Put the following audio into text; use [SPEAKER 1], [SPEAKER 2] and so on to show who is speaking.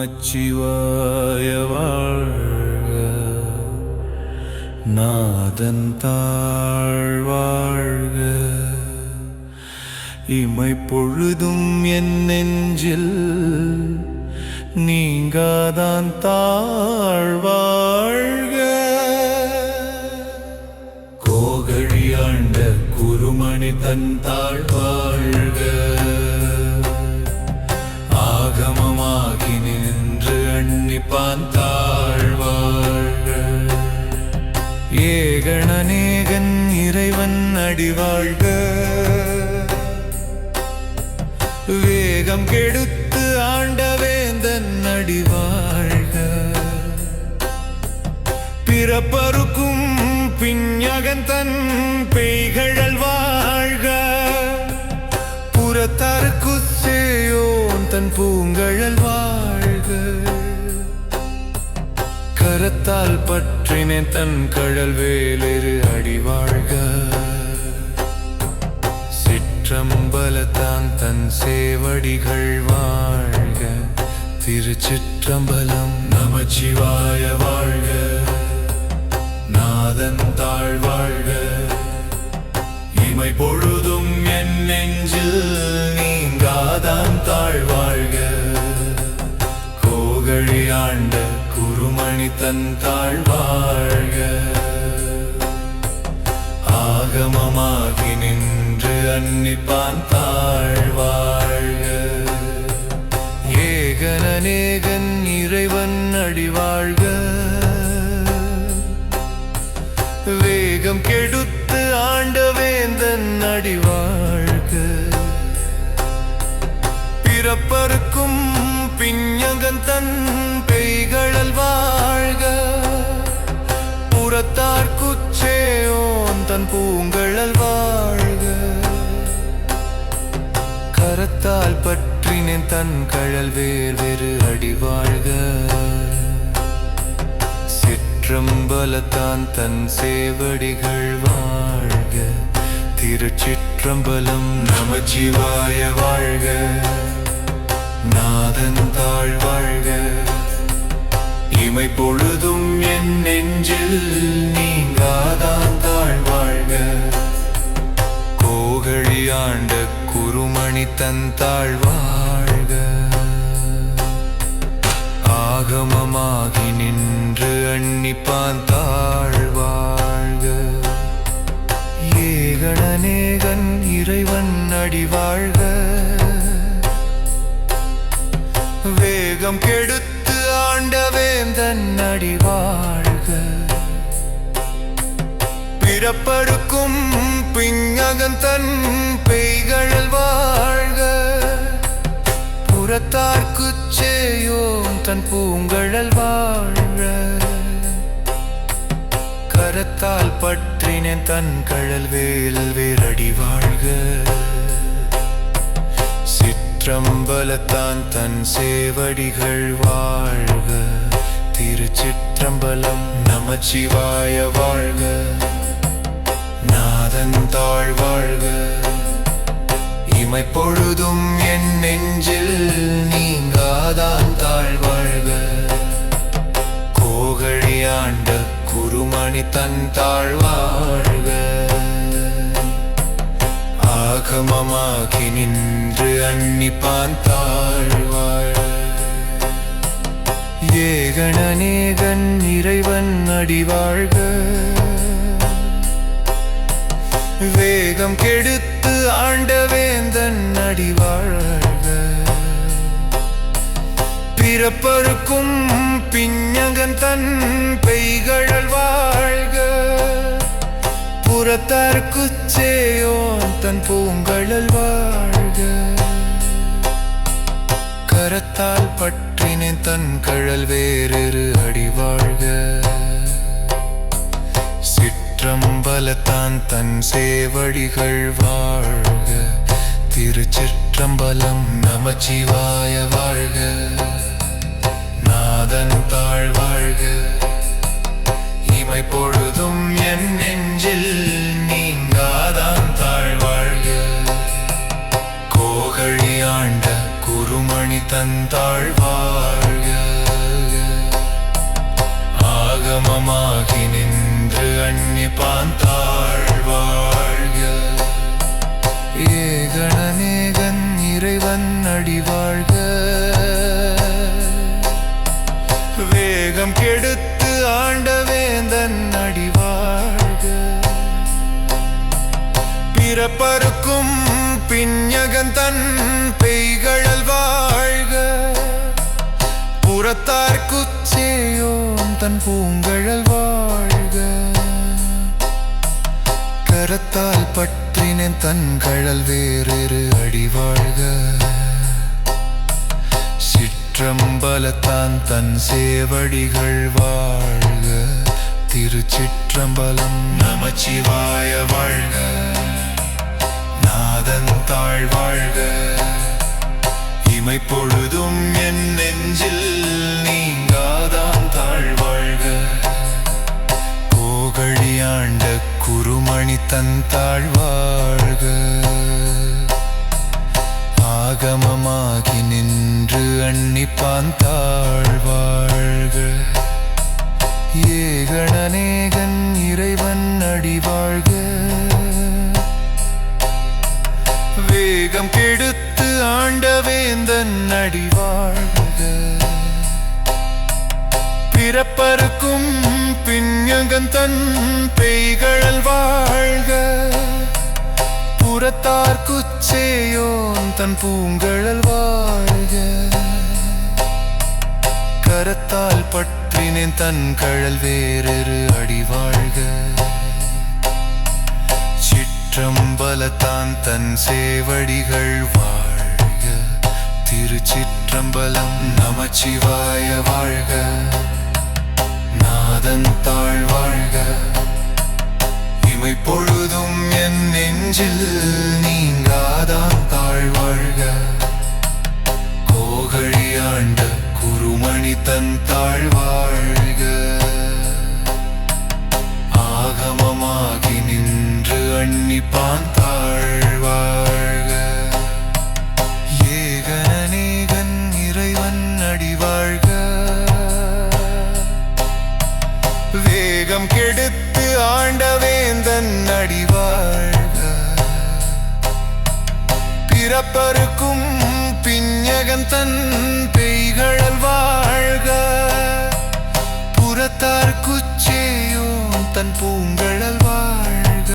[SPEAKER 1] நமச்சிவாய வாழ்க. நாதன் தாழ் வாழ்க. இமை பொழுதும் என் நெஞ்சில் நீங்காதான் தாழ் வாழ்க. கோகழி ஆண்ட குருமணி தன் தாழ் வாழ்க. ஆகமமாகி நின்று அன்னிப்பான் தாழ் வாழ்க. ஏகணநேகன் இறைவன் அடி வாழ்க. வேகம் கெடுத்து ஆண்ட வேந்தன் அடி வாழ்க. பிறப்பருக்கும் பிஞகன் தன் பெய்கழல் வாழ்க. புறத்தாருக்கு சேயோன் தன் பூங்கழல் வாழ்க. கரத்தால் பற்றினேன் தன் கழல் வேலிரு அடி வாழ்க. சிற்றம்பலத்தான் தன் சேவடிகள் வாழ்க. திருச்சிற்றம்பலம். நமச்சிவாய வாழ்க. நாதன் தாழ் வாழ்க. இமை பொழுதும் என் நெஞ்சில் நீங்காதான் தாழ் வாழ்க. கோகழி ஆண்ட குருமணி தன் தாழ் வாழ்க. ஆகமமாகி நின்று அன்னிப்பான் தாழ் வாழ்க. ஏகணநேகன் இறைவன் அடி வாழ்க. வேகம் கெடுத்து ஆண்ட வேந்தன் அடி வாழ்க. பிறப்பருக்கும் பிஞகன் தன் பெய்கழல் வாழ்க. புறத்தார்க்குச்சேயோன் தன் பூங்கழல் வாழ்க. கரத்தால் பற்றினேன் தன் கழல் வேறு அடி வாழ்க. சிற்றம்பலத்தான் தன் சேவடிகள் வாழ்க. திருச்சிற்றம்பலம். நமச்சிவாய வாழ்க. நாதன் தாழ் வாழ்க. இமை பொழுதும் என் நெஞ்சில் நீங்காதான் தாழ் வாழ்க. கோகழி ஆண்ட குருமணி தன் தாழ் வாழ்க. ஆகமமாகி நின்று அன்னிப்பான் தாழ் வாழ்க. ஏகணநேகன் இறைவன் அடி வாழ்க. வேகம் கெடுத்து ஆண்ட வேந்தன் அடி வாழ்க. பிறப்பருக்கும் பிஞகன் தன் பெய்கழல் வாழ்க. புறத்தார்க்குச்சேயோன் தன் பூங்கழல் வாழ்க. கரத்தால் பற்றினேன் தன் கழல் வேரடி வாழ்க. சிற்றம்பலத்தான் தன் சேவடிகள் வாழ்க. திருச்சிற்றம்பலம். நமச்சிவாய வாழ்க. நாதன் தாழ் வாழ்க. இமை பொழுதும் என் நெஞ்சில் நீங்காதான் தாழ் வாழ்க. கோகழி ஆண்ட குருமணி தன் தாழ் வாழ்க. ஆகமமாகி நின்று அன்னிப்பான் தாழ் வாழ்க. ஏகணநேகன் இறைவன் அடி வாழ்க. வேகம் கெடுத்து ஆண்ட வேந்தன் அடி வாழ்க. பிறப்பருக்கும் பிஞகன் தன் பெய்கழல் வாழ்க. புறத்தார்க்குச்சேயோன் தன் பூங்கழல் வாழ்க. கரத்தால் பற்றினேன் தன் கழல் வேறு அடி வாழ்க. சிற்றம்பலத்தான் தன் சேவடிகள் வாழ்க. திருச்சிற்றம்பலம். நமச்சிவாய வாழ்க. நாதன் தாழ் வாழ்க. இமை பொழுதும் என் நெஞ்சில் நீங்காதான் தாழ் வாழ்க. கோகழி ஆண்ட குருமணி தந்தாள் வாழ்க. ஆகமமாகி நின்று அன்னிப்பான் தாழ்வாழ்க. ஏகணநேகன் இறைவன் அடிவாழ்க. வேகம் கெடுத்து ஆண்ட வேந்தன் அடிவாழ்க. பிறப்பருக்கும் பிஞகன் தன் பெய்கழல் வாழ்க. புறத்தார்க்குச்சேயோன் தன் பூங்கழல் வாழ்க. கரத்தால் பற்றினேன் தன் கழல் வேறொரு அடிவாழ்க. சிற்றம்பலத்தான் தன் சேவடிகள் வாழ்க. திருச்சிற்றம்பலம். நமச்சிவாய வாழ்க. நாதன் தாழ் வாழ்க. இமைப்பொழுதும் என் நெஞ்சில் நீங்காதான் தாழ் வாழ்க. கோகழியாண்ட குருமணி தன் தாழ் வாழ்க. ஆகமமாகி நின்று அன்னிப்பான் தாழ் வாழ்க. ஏகணநேகன் இறைவன் அடிவாழ்க. வேகம் கெடுத்து ஆண்ட வேந்தன் அடிவாழ்க. பிறப்பருக்கும் பிஞகன் தன் பெய்கழல் வாழ்க. புறத்தார்க்குச்சேயோன் தன் பூங்கழல் வாழ்க. கரத்தால் பற்றினேன் தன் கழல் வேறொரு அடிவாழ்க. சிற்றம்பலத்தான் தன் சேவடிகள் வாழ்க. திருச்சிற்றம்பலம். நமச்சிவாய வாழ்க. நாதன் தாழ் வாழ்க. இமைப்பொழுதும் என் நெஞ்சில் நீங்காதான் தாழ் வாழ்க. கோகழியாண்ட குருமணி தன் தாழ் வாழ்க. ஆகமமாகி நின்று அன்னிப்பான் தாழ் வாழ்க. ஏகணநேகன் இறைவன் அடிவாழ்க. வேகம் கெடுத்து ஆண்ட வேந்தன் அடிவாழ்க. பிறப்பருக்கும் பிஞகன் தன் பெய்கழல் வாழ்க. புறத்தார்க்குச்சேயோன் தன் பூங்கழல் வாழ்க.